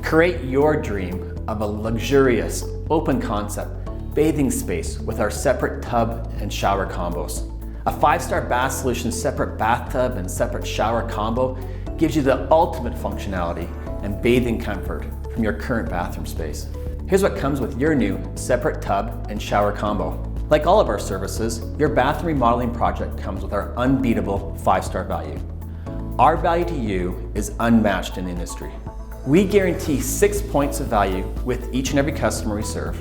Create your dream of a luxurious, open concept bathing space with our separate tub and shower combos. A 5-star bath solution separate bathtub and separate shower combo gives you the ultimate functionality and bathing comfort from your current bathroom space. Here's what comes with your new separate tub and shower combo. Like all of our services, your bathroom remodeling project comes with our unbeatable 5-star value. Our value to you is unmatched in the industry. We guarantee 6 points of value with each and every customer we serve.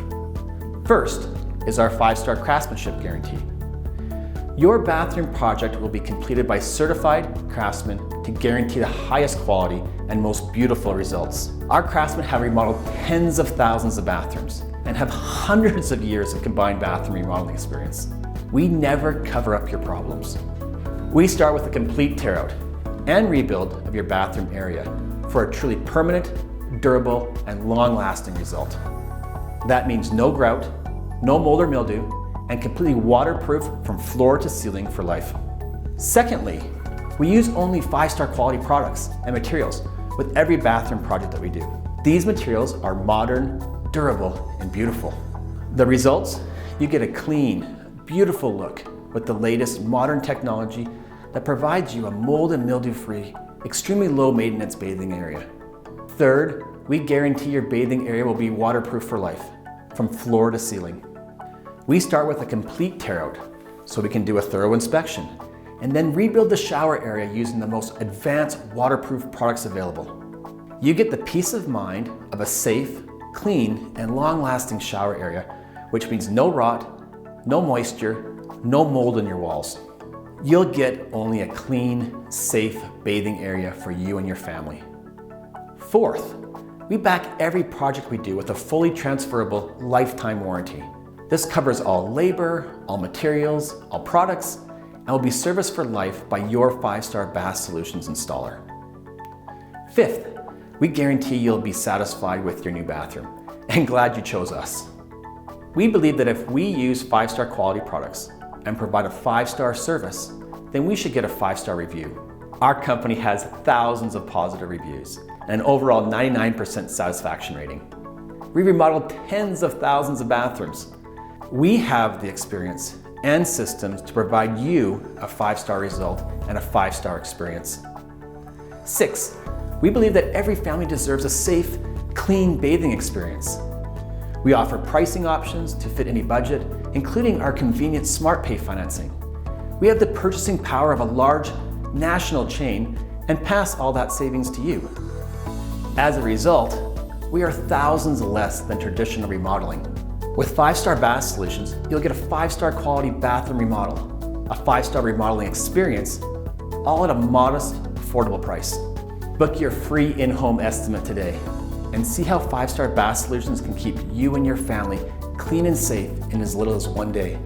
First is our 5-star craftsmanship guarantee. Your bathroom project will be completed by certified craftsmen to guarantee the highest quality and most beautiful results. Our craftsmen have remodeled tens of thousands of bathrooms and have hundreds of years of combined bathroom remodeling experience. We never cover up your problems. We start with a complete tear out and rebuild of your bathroom area for a truly permanent, durable, and long-lasting result. That means no grout, no mold or mildew, and completely waterproof from floor to ceiling for life. Secondly, we use only 5-star quality products and materials with every bathroom project that we do. These materials are modern, durable, and beautiful. The results? You get a clean, beautiful look with the latest modern technology that provides you a mold and mildew-free, extremely low maintenance bathing area. Third, we guarantee your bathing area will be waterproof for life, from floor to ceiling. We start with a complete tear out, so we can do a thorough inspection, and then rebuild the shower area using the most advanced waterproof products available. You get the peace of mind of a safe, clean, and long-lasting shower area, which means no rot, no moisture, no mold in your walls. You'll get only a clean, safe bathing area for you and your family. Fourth, we back every project we do with a fully transferable lifetime warranty. This covers all labor, all materials, all products, and will be serviced for life by your 5-star Bath Solutions installer. Fifth, we guarantee you'll be satisfied with your new bathroom and glad you chose us. We believe that if we use 5-star quality products and provide a 5-star service, then we should get a 5-star review. Our company has thousands of positive reviews and an overall 99% satisfaction rating. We remodeled tens of thousands of bathrooms. We have the experience and systems to provide you a 5-star result and a 5-star experience. 6, we believe that every family deserves a safe, clean bathing experience. We offer pricing options to fit any budget, including our convenient smart pay financing. We have the purchasing power of a large national chain and pass all that savings to you. As a result, we are thousands less than traditional remodeling. With 5-star Bath Solutions, you'll get a 5-star quality bathroom remodel, a 5-star remodeling experience, all at a modest, affordable price. Book your free in-home estimate today and see how 5-star Bath Solutions can keep you and your family clean and safe in as little as 1 day.